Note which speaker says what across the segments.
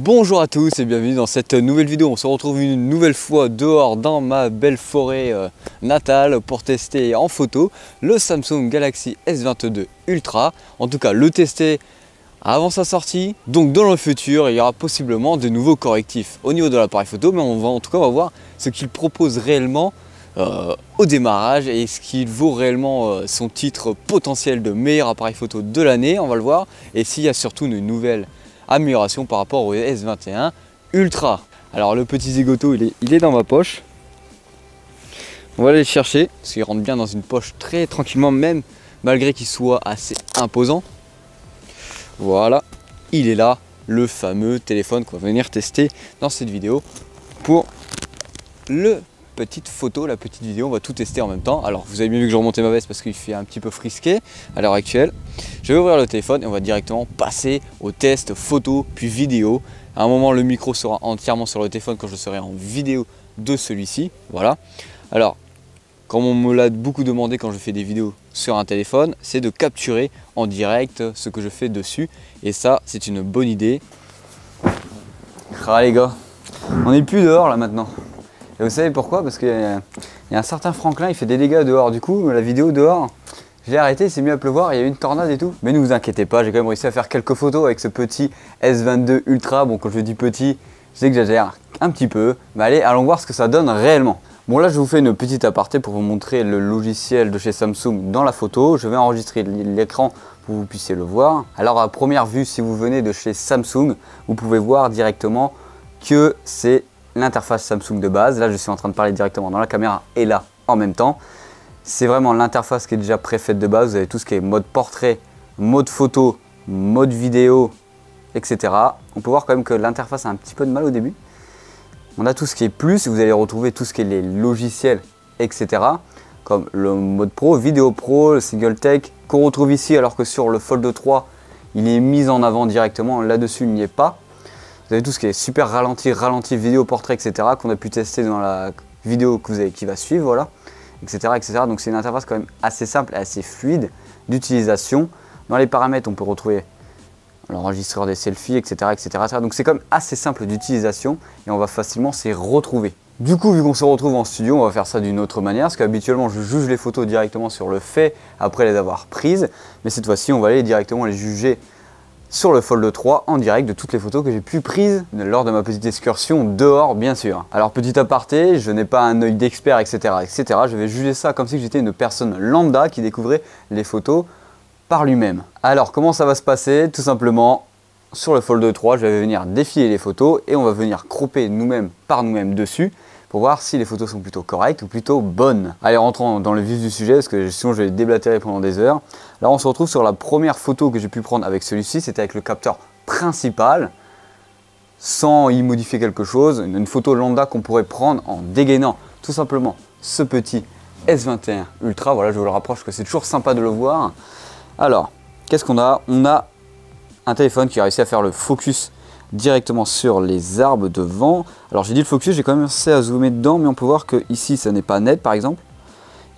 Speaker 1: Bonjour à tous et bienvenue dans cette nouvelle vidéo. On se retrouve une nouvelle fois dehors dans ma belle forêt natale pour tester en photo le Samsung Galaxy S22 Ultra. En tout cas le tester avant sa sortie. Donc dans le futur il y aura possiblement de nouveaux correctifs au niveau de l'appareil photo. Mais en tout cas on va voir ce qu'il propose réellement au démarrage et ce qu'il vaut réellement son titre potentiel de meilleur appareil photo de l'année. On va le voir. Et s'il y a surtout une nouvelle amélioration par rapport au S21 Ultra. Alors le petit zigoto il est dans ma poche. On va aller le chercher parce qu'il rentre bien dans une poche très tranquillement, même malgré qu'il soit assez imposant. Voilà, il est là, le fameux téléphone qu'on va venir tester dans cette vidéo pour le petite photo, la petite vidéo. On va tout tester en même temps. Alors vous avez bien vu que je remontais ma veste parce qu'il fait un petit peu frisqué à l'heure actuelle. Je vais ouvrir le téléphone et on va directement passer au test photo puis vidéo. À un moment le micro sera entièrement sur le téléphone quand je serai en vidéo de celui-ci. Voilà. Alors comme on me l'a beaucoup demandé quand je fais des vidéos sur un téléphone, c'est de capturer en direct ce que je fais dessus. Et ça c'est une bonne idée. Ah les gars, on n'est plus dehors là maintenant. Et vous savez pourquoi? Parce qu'il y a un certain Franklin, il fait des dégâts dehors. Du coup, la vidéo dehors, je l'ai arrêté, il s'est mis à pleuvoir, il y a eu une tornade et tout. Mais ne vous inquiétez pas, j'ai quand même réussi à faire quelques photos avec ce petit S22 Ultra. Bon, quand je dis petit, je sais que j'exagère un petit peu. Mais allez, allons voir ce que ça donne réellement. Bon, là, je vous fais une petite aparté pour vous montrer le logiciel de chez Samsung dans la photo. Je vais enregistrer l'écran pour que vous puissiez le voir. Alors, à première vue, si vous venez de chez Samsung, vous pouvez voir directement que c'est l'interface Samsung de base. Là je suis en train de parler directement dans la caméra et là en même temps. C'est vraiment l'interface qui est déjà préfaite de base. Vous avez tout ce qui est mode portrait, mode photo, mode vidéo, etc. On peut voir quand même que l'interface a un petit peu de mal au début. On a tout ce qui est plus, vous allez retrouver tout ce qui est les logiciels, etc. Comme le mode pro, vidéo pro, le single take qu'on retrouve ici alors que sur le Fold 3 il est mis en avant directement. Là-dessus il n'y est pas. Vous avez tout ce qui est super ralenti, vidéo, portrait, etc. qu'on a pu tester dans la vidéo qui va suivre, voilà, etc. etc. Donc c'est une interface quand même assez simple et assez fluide d'utilisation. Dans les paramètres, on peut retrouver l'enregistreur des selfies, etc. etc. Donc c'est quand même assez simple d'utilisation et on va facilement s'y retrouver. Du coup, vu qu'on se retrouve en studio, on va faire ça d'une autre manière, parce qu'habituellement je juge les photos directement sur le fait après les avoir prises. Mais cette fois-ci, on va aller directement les juger sur le Fold 3 en direct de toutes les photos que j'ai pu prises lors de ma petite excursion dehors, bien sûr. Alors petit aparté, je n'ai pas un œil d'expert, etc., etc. Je vais juger ça comme si j'étais une personne lambda qui découvrait les photos par lui-même. Alors comment ça va se passer? Tout simplement, sur le Fold 3, je vais venir défiler les photos et on va venir cropper nous-mêmes par nous-mêmes dessus pour voir si les photos sont plutôt correctes ou plutôt bonnes. Allez, rentrons dans le vif du sujet parce que sinon je vais déblatérer pendant des heures. Là on se retrouve sur la première photo que j'ai pu prendre avec celui-ci, c'était avec le capteur principal, sans y modifier quelque chose, une photo lambda qu'on pourrait prendre en dégainant tout simplement ce petit S21 Ultra. Voilà, je vous le rapproche parce que c'est toujours sympa de le voir. Alors, qu'est-ce qu'on a? On a un téléphone qui a réussi à faire le focus directement sur les arbres devant. Alors j'ai dit le focus, j'ai quand même essayé à zoomer dedans, mais on peut voir que ici ça n'est pas net par exemple,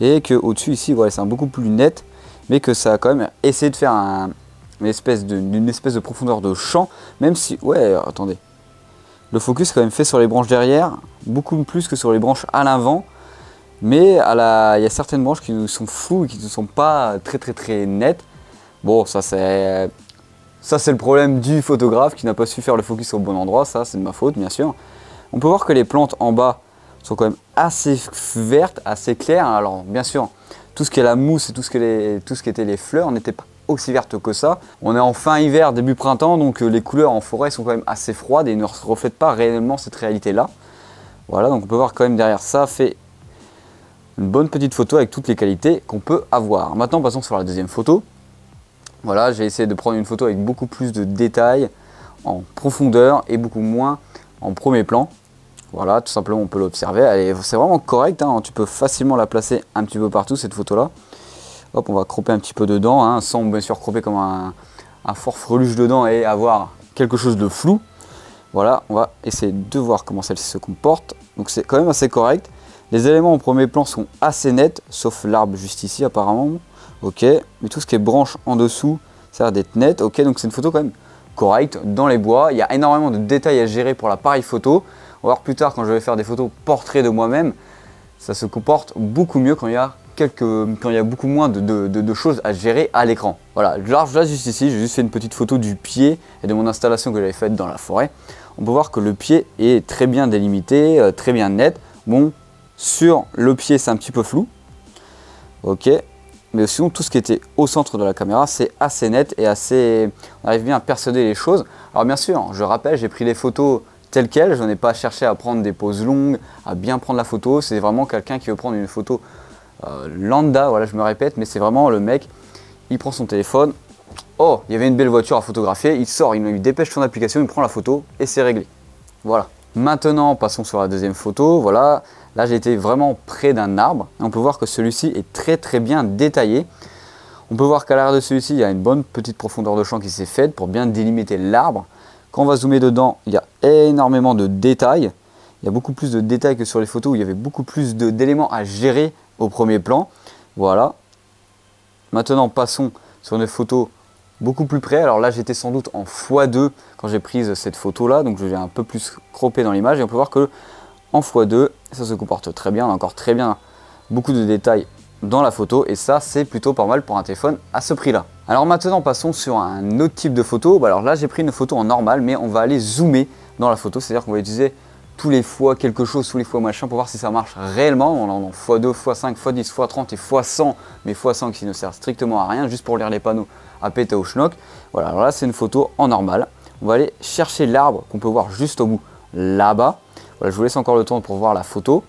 Speaker 1: et que au dessus ici voilà c'est beaucoup plus net, mais que ça a quand même essayé de faire une espèce de profondeur de champ, même si ouais attendez, le focus est quand même fait sur les branches derrière, beaucoup plus que sur les branches à l'avant, mais il y a certaines branches qui sont floues et qui ne sont pas très nettes. Bon, ça c'est le problème du photographe qui n'a pas su faire le focus au bon endroit, ça c'est de ma faute bien sûr. On peut voir que les plantes en bas sont quand même assez vertes, assez claires. Alors bien sûr, tout ce qui est la mousse et tout ce qui était les fleurs n'était pas aussi verte que ça. On est en fin hiver, début printemps, donc les couleurs en forêt sont quand même assez froides et ne reflètent pas réellement cette réalité-là. Voilà, donc on peut voir quand même derrière ça fait une bonne petite photo avec toutes les qualités qu'on peut avoir. Maintenant passons sur la deuxième photo. Voilà, j'ai essayé de prendre une photo avec beaucoup plus de détails, en profondeur et beaucoup moins en premier plan. Voilà, tout simplement on peut l'observer. C'est vraiment correct, hein, tu peux facilement la placer un petit peu partout cette photo-là. Hop, on va cropper un petit peu dedans, hein, sans bien sûr cropper comme un fort freluche dedans et avoir quelque chose de flou. Voilà, on va essayer de voir comment celle-ci se comporte. Donc c'est quand même assez correct. Les éléments en premier plan sont assez nets, sauf l'arbre juste ici apparemment. Ok, mais tout ce qui est branche en dessous, ça a l'air d'être net. Ok, donc c'est une photo quand même correct dans les bois. Il y a énormément de détails à gérer pour l'appareil photo. On va voir plus tard quand je vais faire des photos portraits de moi-même. Ça se comporte beaucoup mieux quand il y a beaucoup moins de choses à gérer à l'écran. Voilà, là juste ici, j'ai juste fait une petite photo du pied et de mon installation que j'avais faite dans la forêt. On peut voir que le pied est très bien délimité, très bien net. Bon, sur le pied c'est un petit peu flou, ok, mais sinon tout ce qui était au centre de la caméra c'est assez net et on arrive bien à percevoir les choses. Alors bien sûr, je rappelle, j'ai pris les photos telles quelles, je n'ai pas cherché à prendre des poses longues, à bien prendre la photo. C'est vraiment quelqu'un qui veut prendre une photo lambda, voilà, je me répète, mais c'est vraiment le mec, il prend son téléphone, oh, il y avait une belle voiture à photographier, il sort, il dépêche son application, il prend la photo et c'est réglé. Voilà. Maintenant, passons sur la deuxième photo. Voilà, là j'ai été vraiment près d'un arbre et on peut voir que celui-ci est très bien détaillé. On peut voir qu'à l'arrière de celui-ci, il y a une bonne petite profondeur de champ qui s'est faite pour bien délimiter l'arbre. Quand on va zoomer dedans, il y a énormément de détails. Il y a beaucoup plus de détails que sur les photos où il y avait beaucoup plus d'éléments à gérer au premier plan. Voilà. Maintenant, passons sur une photo beaucoup plus près. Alors là, j'étais sans doute en x2 quand j'ai pris cette photo-là. Donc, je l'ai un peu plus croppé dans l'image. Et on peut voir que en x2, ça se comporte très bien. On a encore très bien beaucoup de détails dans la photo. Et ça, c'est plutôt pas mal pour un téléphone à ce prix-là. Alors maintenant, passons sur un autre type de photo. Alors là, j'ai pris une photo en normal, mais on va aller zoomer dans la photo. C'est-à-dire qu'on va utiliser tous les fois quelque chose, tous les fois machin pour voir si ça marche réellement. On est en x2, x5, x10, x30 et x100, mais x100 qui ne sert strictement à rien, juste pour lire les panneaux à péter au schnock. Voilà, alors là c'est une photo en normal. On va aller chercher l'arbre qu'on peut voir juste au bout là-bas. Voilà, je vous laisse encore le temps pour voir la photo.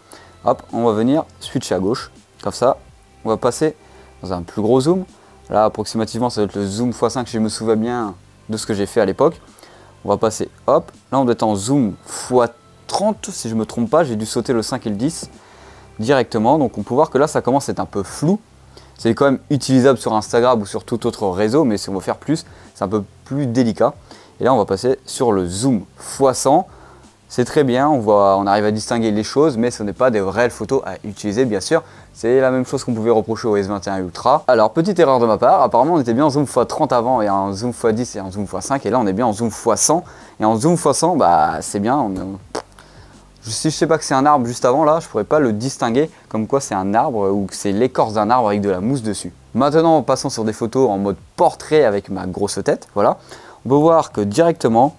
Speaker 1: Hop, on va venir switcher à gauche, comme ça. On va passer dans un plus gros zoom. Là approximativement ça va être le zoom x5 si je me souviens bien de ce que j'ai fait à l'époque. On va passer, hop, là on doit être en zoom x30 si je ne me trompe pas, j'ai dû sauter le 5 et le 10 directement. Donc on peut voir que là ça commence à être un peu flou. C'est quand même utilisable sur Instagram ou sur tout autre réseau, mais si on veut faire plus, c'est un peu plus délicat. Et là on va passer sur le zoom x100. C'est très bien, on arrive à distinguer les choses, mais ce n'est pas des réelles photos à utiliser bien sûr. C'est la même chose qu'on pouvait reprocher au S21 Ultra. Alors petite erreur de ma part, apparemment on était bien en zoom x30 avant et en zoom x10 et en zoom x5. Et là on est bien en zoom x100. Et en zoom x100, bah c'est bien. Si je sais pas que c'est un arbre juste avant là, je pourrais pas le distinguer comme quoi c'est un arbre ou que c'est l'écorce d'un arbre avec de la mousse dessus. Maintenant passons sur des photos en mode portrait avec ma grosse tête. Voilà, on peut voir que directement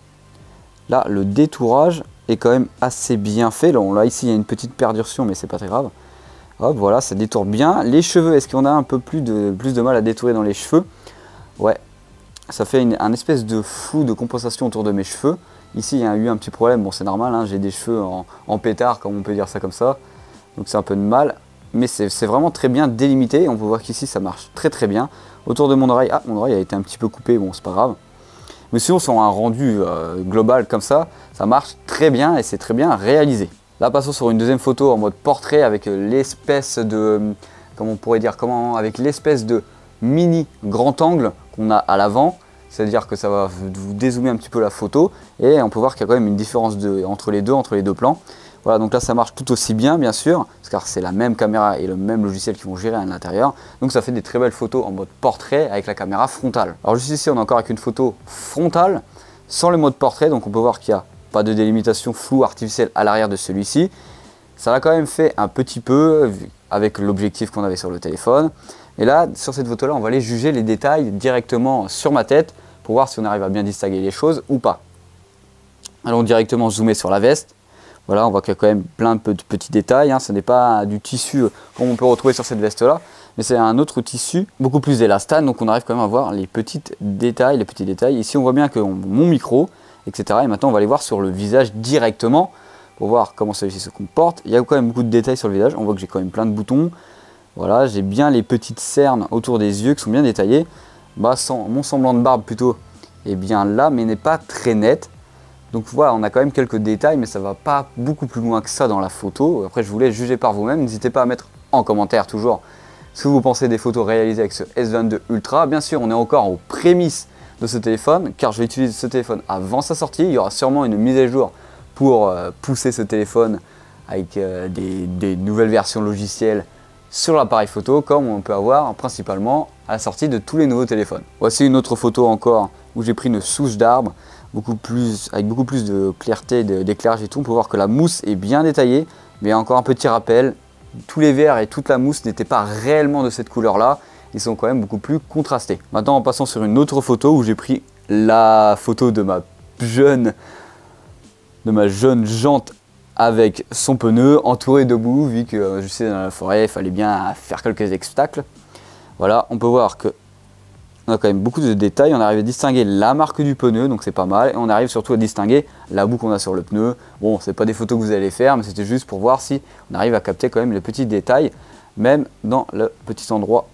Speaker 1: là le détourage est quand même assez bien fait. Là ici il y a une petite perdurtion mais c'est pas très grave. Hop, voilà, ça détourne bien. Les cheveux, est-ce qu'on a un peu plus de mal à détourer dans les cheveux? Ouais, ça fait un espèce de flou de compensation autour de mes cheveux. Ici, il y a eu un petit problème. Bon, c'est normal, hein, j'ai des cheveux en pétard, comme on peut dire ça comme ça. Donc c'est un peu de mal. Mais c'est vraiment très bien délimité. On peut voir qu'ici, ça marche très bien. Autour de mon oreille, ah, mon oreille a été un petit peu coupée. Bon, c'est pas grave. Mais sinon, sur un rendu global comme ça marche très bien et c'est très bien réalisé. Là, passons sur une deuxième photo en mode portrait avec l'espèce de, comment on pourrait dire, avec l'espèce de mini grand angle qu'on a à l'avant. C'est-à-dire que ça va vous dézoomer un petit peu la photo et on peut voir qu'il y a quand même une différence entre les deux plans. Voilà, donc là ça marche tout aussi bien bien sûr, car c'est la même caméra et le même logiciel qui vont gérer à l'intérieur. Donc ça fait des très belles photos en mode portrait avec la caméra frontale. Alors juste ici on est encore avec une photo frontale sans le mode portrait, donc on peut voir qu'il n'y a pas de délimitation floue artificielle à l'arrière de celui-ci. Ça l'a quand même fait un petit peu avec l'objectif qu'on avait sur le téléphone. Et là, sur cette photo-là, on va aller juger les détails directement sur ma tête pour voir si on arrive à bien distinguer les choses ou pas. Allons directement zoomer sur la veste. Voilà, on voit qu'il y a quand même plein de petits détails. Hein. Ce n'est pas du tissu comme on peut retrouver sur cette veste-là, mais c'est un autre tissu beaucoup plus élastane. Donc on arrive quand même à voir les petits détails. Ici, on voit bien que mon micro, etc. Et maintenant, on va aller voir sur le visage directement pour voir comment celui-ci se comporte. Il y a quand même beaucoup de détails sur le visage. On voit que j'ai quand même plein de boutons. Voilà, j'ai bien les petites cernes autour des yeux qui sont bien détaillées. Bah, mon semblant de barbe plutôt est bien là, mais n'est pas très net. Donc voilà, on a quand même quelques détails, mais ça va pas beaucoup plus loin que ça dans la photo. Après, je vous laisse juger par vous-même. N'hésitez pas à mettre en commentaire toujours ce que vous pensez des photos réalisées avec ce S22 Ultra. Bien sûr, on est encore aux prémices de ce téléphone, car je vais utiliser ce téléphone avant sa sortie. Il y aura sûrement une mise à jour pour pousser ce téléphone avec des nouvelles versions logicielles sur l'appareil photo, comme on peut avoir principalement à la sortie de tous les nouveaux téléphones. Voici une autre photo encore où j'ai pris une souche d'arbre, avec beaucoup plus de clarté, d'éclairage et tout. On peut voir que la mousse est bien détaillée, mais encore un petit rappel, tous les verres et toute la mousse n'étaient pas réellement de cette couleur-là, ils sont quand même beaucoup plus contrastés. Maintenant, en passant sur une autre photo où j'ai pris la photo de ma jeune jante avec son pneu entouré de boue, vu que je sais dans la forêt il fallait bien faire quelques obstacles. Voilà, on peut voir que on a quand même beaucoup de détails, on arrive à distinguer la marque du pneu, donc c'est pas mal, et on arrive surtout à distinguer la boue qu'on a sur le pneu. Bon, c'est pas des photos que vous allez faire, mais c'était juste pour voir si on arrive à capter quand même les petits détails, même dans le petit endroit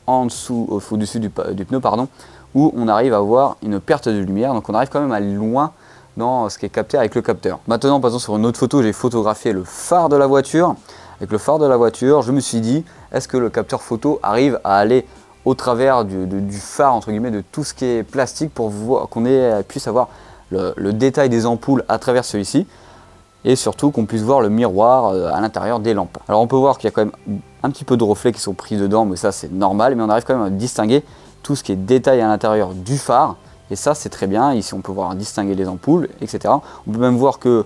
Speaker 1: en dessous, au-dessus du pneu, pardon, où on arrive à voir une perte de lumière, donc on arrive quand même à aller loin dans ce qui est capté avec le capteur. Maintenant, passons sur une autre photo, j'ai photographié le phare de la voiture. Avec le phare de la voiture, je me suis dit, est-ce que le capteur photo arrive à aller au travers du phare, entre guillemets, de tout ce qui est plastique pour qu'on puisse avoir le détail des ampoules à travers celui-ci, et surtout qu'on puisse voir le miroir à l'intérieur des lampes. Alors on peut voir qu'il y a quand même un petit peu de reflets qui sont pris dedans, mais ça c'est normal, mais on arrive quand même à distinguer tout ce qui est détail à l'intérieur du phare. Et ça c'est très bien, ici on peut voir distinguer les ampoules, etc. On peut même voir que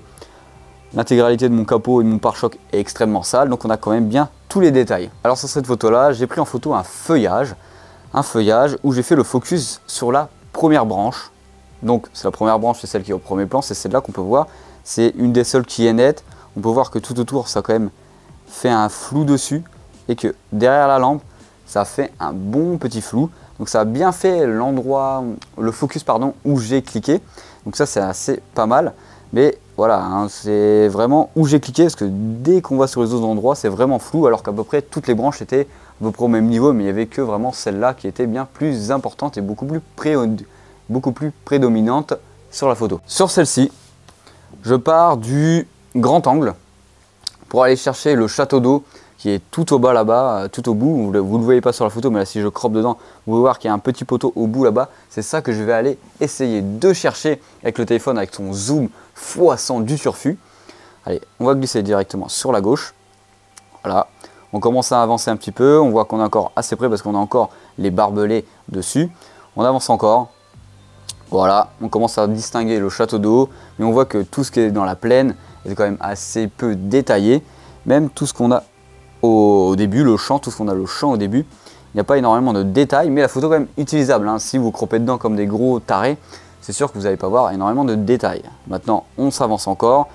Speaker 1: l'intégralité de mon capot et de mon pare-choc est extrêmement sale, donc on a quand même bien tous les détails. Alors sur cette photo là, j'ai pris en photo un feuillage où j'ai fait le focus sur la première branche. Donc c'est la première branche, c'est celle qui est au premier plan, c'est celle-là qu'on peut voir. C'est une des seules qui est nette. On peut voir que tout autour ça a quand même fait un flou dessus, et que derrière la lampe ça fait un bon petit flou. Donc ça a bien fait l'endroit, le focus pardon, où j'ai cliqué. Donc ça c'est assez pas mal. Mais voilà, hein, c'est vraiment où j'ai cliqué, parce que dès qu'on va sur les autres endroits c'est vraiment flou, alors qu'à peu près toutes les branches étaient à peu près au même niveau, mais il n'y avait que vraiment celle-là qui était bien plus importante et beaucoup plus prédominante sur la photo. Sur celle-ci, je pars du grand angle pour aller chercher le château d'eau qui est tout au bas là-bas, tout au bout. Vous ne le voyez pas sur la photo, mais là si je croppe dedans, vous pouvez voir qu'il y a un petit poteau au bout là-bas. C'est ça que je vais aller essayer de chercher avec le téléphone, avec son zoom x100 du turfu. Allez, on va glisser directement sur la gauche. Voilà, on commence à avancer un petit peu, on voit qu'on est encore assez près parce qu'on a encore les barbelés dessus. On avance encore. Voilà, on commence à distinguer le château d'eau, mais on voit que tout ce qui est dans la plaine est quand même assez peu détaillé. Même tout ce qu'on a au début, le champ, tout ce qu'on a le champ au début, il n'y a pas énormément de détails, mais la photo est quand même utilisable. Hein. Si vous croppez dedans comme des gros tarés, c'est sûr que vous n'allez pas voir énormément de détails. Maintenant, on s'avance encore,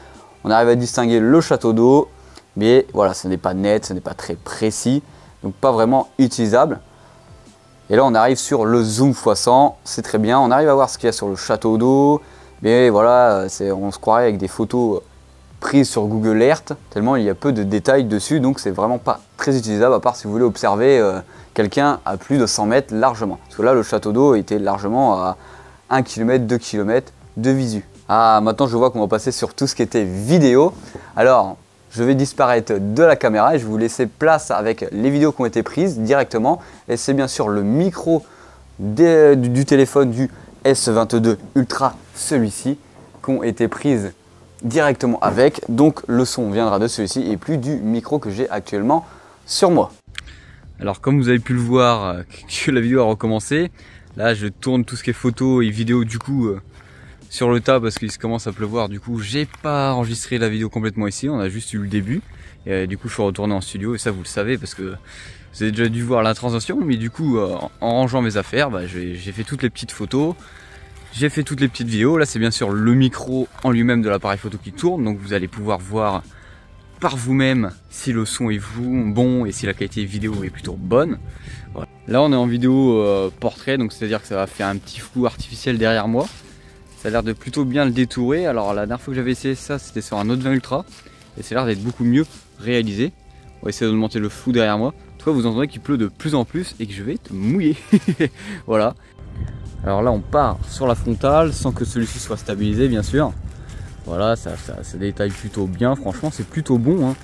Speaker 1: on arrive à distinguer le château d'eau, mais voilà, ce n'est pas net, ce n'est pas très précis, donc pas vraiment utilisable. Et là, on arrive sur le zoom x100, c'est très bien, on arrive à voir ce qu'il y a sur le château d'eau, mais voilà, on se croirait avec des photos prise sur Google Earth, tellement il y a peu de détails dessus, donc c'est vraiment pas très utilisable, à part si vous voulez observer quelqu'un à plus de 100 mètres largement. Parce que là, le château d'eau était largement à 1 km, 2 km de visu. Ah, maintenant je vois qu'on va passer sur tout ce qui était vidéo. Alors, je vais disparaître de la caméra et je vais vous laisser place avec les vidéos qui ont été prises directement. Et c'est bien sûr le micro du téléphone du S22 Ultra, celui-ci, qui ont été prises directement avec, donc le son viendra de celui-ci et plus du micro que j'ai actuellement sur moi. Alors comme vous avez pu le voir, que la vidéo a recommencé, là je tourne tout ce qui est photo et vidéo du coup sur le tas parce qu'il commence à pleuvoir. Du coup j'ai pas enregistré la vidéo complètement ici, on a juste eu le début et du coup je suis retourné en studio, et ça vous le savez parce que vous avez déjà dû voir la transition, mais du coup en rangeant mes affaires, j'ai fait toutes les petites photos. J'ai fait toutes les petites vidéos. Là c'est bien sûr le micro en lui-même de l'appareil photo qui tourne, donc vous allez pouvoir voir par vous-même si le son est bon et si la qualité vidéo est plutôt bonne. Voilà. Là on est en vidéo portrait, donc c'est à dire que ça va faire un petit flou artificiel derrière moi. Ça a l'air de plutôt bien le détourer. Alors la dernière fois que j'avais essayé ça, c'était sur un autre 20 Ultra et ça a l'air d'être beaucoup mieux réalisé. On va essayer d'augmenter le flou derrière moi. En tout cas vous entendrez qu'il pleut de plus en plus et que je vais être mouillé. Voilà. Alors là on part sur la frontale sans que celui-ci soit stabilisé bien sûr. Voilà, ça détaille plutôt bien, franchement c'est plutôt bon. Hein.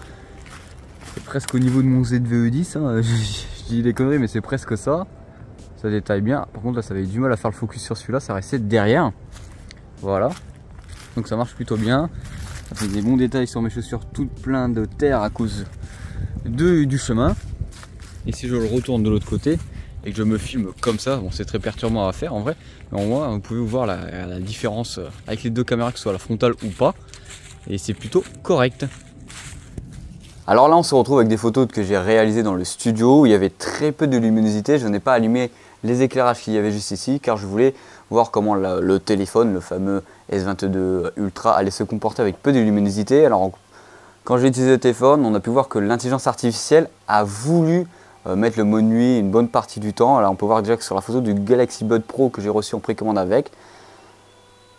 Speaker 1: C'est presque au niveau de mon ZVE10, hein. Je dis des conneries mais c'est presque ça. Ça détaille bien, par contre là ça avait du mal à faire le focus sur celui-là, ça restait derrière. Voilà, donc ça marche plutôt bien. Ça fait des bons détails sur mes chaussures toutes pleines de terre à cause du chemin. Et si je le retourne de l'autre côté, et que je me filme comme ça, bon c'est très perturbant à faire en vrai, mais au moins vous pouvez voir la différence avec les deux caméras, que ce soit la frontale ou pas, et c'est plutôt correct. Alors là on se retrouve avec des photos que j'ai réalisées dans le studio où il y avait très peu de luminosité. Je n'ai pas allumé les éclairages qu'il y avait juste ici car je voulais voir comment le téléphone, le fameux S22 Ultra, allait se comporter avec peu de luminosité. Alors quand j'ai utilisé le téléphone, on a pu voir que l'intelligence artificielle a voulu mettre le mode nuit une bonne partie du temps. Là on peut voir déjà que sur la photo du Galaxy Buds Pro que j'ai reçu en précommande avec,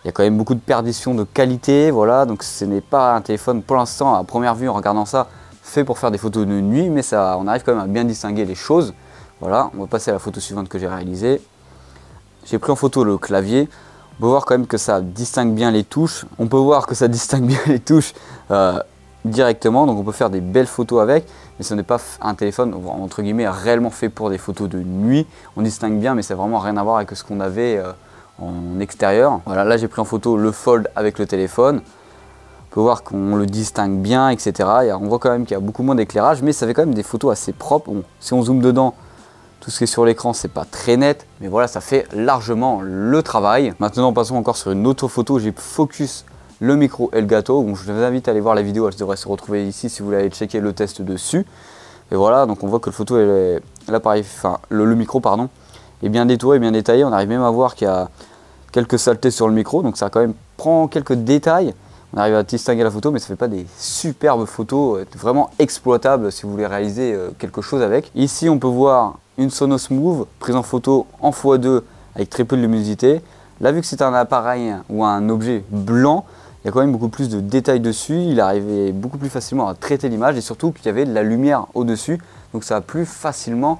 Speaker 1: il y a quand même beaucoup de perdition de qualité, voilà, donc ce n'est pas un téléphone pour l'instant à première vue en regardant ça fait pour faire des photos de nuit, mais ça, on arrive quand même à bien distinguer les choses. Voilà, on va passer à la photo suivante que j'ai réalisée. J'ai pris en photo le clavier. On peut voir quand même que ça distingue bien les touches. On peut voir que ça distingue bien les touches directement, donc on peut faire des belles photos avec, mais ce n'est pas un téléphone entre guillemets réellement fait pour des photos de nuit. On distingue bien, mais ça n'a vraiment rien à voir avec ce qu'on avait en extérieur. Voilà, là j'ai pris en photo le Fold avec le téléphone. On peut voir qu'on le distingue bien, etc. Et on voit quand même qu'il y a beaucoup moins d'éclairage, mais ça fait quand même des photos assez propres. Bon, si on zoome dedans, tout ce qui est sur l'écran, c'est pas très net, mais voilà, ça fait largement le travail. Maintenant, passons encore sur une autre photo. J'ai focus le micro et le gâteau. Bon, je vous invite à aller voir la vidéo, elle devrait se retrouver ici si vous voulez aller checker le test dessus. Et voilà, donc on voit que l'appareil, enfin le micro, pardon, est bien détouré, bien détaillé. On arrive même à voir qu'il y a quelques saletés sur le micro, donc ça quand même prend quelques détails. On arrive à distinguer la photo, mais ça ne fait pas des superbes photos vraiment exploitables si vous voulez réaliser quelque chose avec. Ici, on peut voir une Sonos Move prise en photo en x2 avec très peu de luminosité. Là, vu que c'est un appareil ou un objet blanc, il y a quand même beaucoup plus de détails dessus. Il arrivait beaucoup plus facilement à traiter l'image et surtout qu'il y avait de la lumière au-dessus, donc ça a plus facilement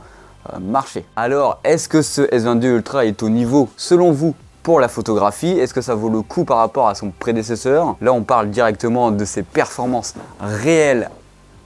Speaker 1: marché. Alors, est-ce que ce S22 Ultra est au niveau, selon vous, pour la photographie? Est-ce que ça vaut le coup par rapport à son prédécesseur? Là, on parle directement de ses performances réelles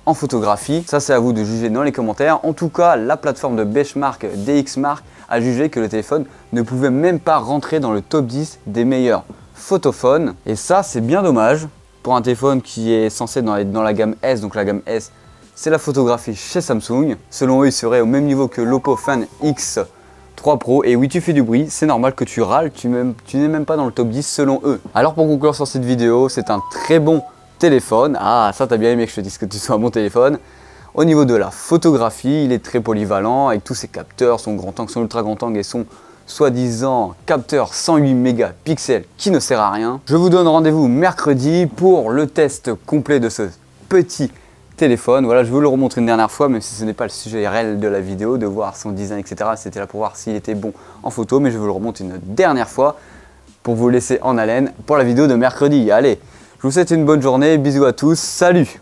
Speaker 1: en photographie. Ça, c'est à vous de juger dans les commentaires. En tout cas, la plateforme de benchmark DxMark a jugé que le téléphone ne pouvait même pas rentrer dans le top 10 des meilleurs photophones. Et ça, c'est bien dommage pour un téléphone qui est censé être dans la gamme S. Donc la gamme S, c'est la photographie chez Samsung. Selon eux, il serait au même niveau que l'Oppo Find X3 Pro. Et oui, tu fais du bruit, c'est normal que tu râles, tu n'es même pas dans le top 10 selon eux. Alors pour conclure sur cette vidéo, c'est un très bon téléphone. Ah, ça t'as bien aimé que je te dise que tu sois un bon téléphone. Au niveau de la photographie, il est très polyvalent avec tous ses capteurs, son grand angle, son ultra grand angle et son soi-disant capteur 108 mégapixels qui ne sert à rien. Je vous donne rendez-vous mercredi pour le test complet de ce petit téléphone. Voilà, je vais le remontrer une dernière fois, même si ce n'est pas le sujet réel de la vidéo, de voir son design, etc. C'était là pour voir s'il était bon en photo, mais je vais le remonter une dernière fois pour vous laisser en haleine pour la vidéo de mercredi. Allez, je vous souhaite une bonne journée, bisous à tous, salut!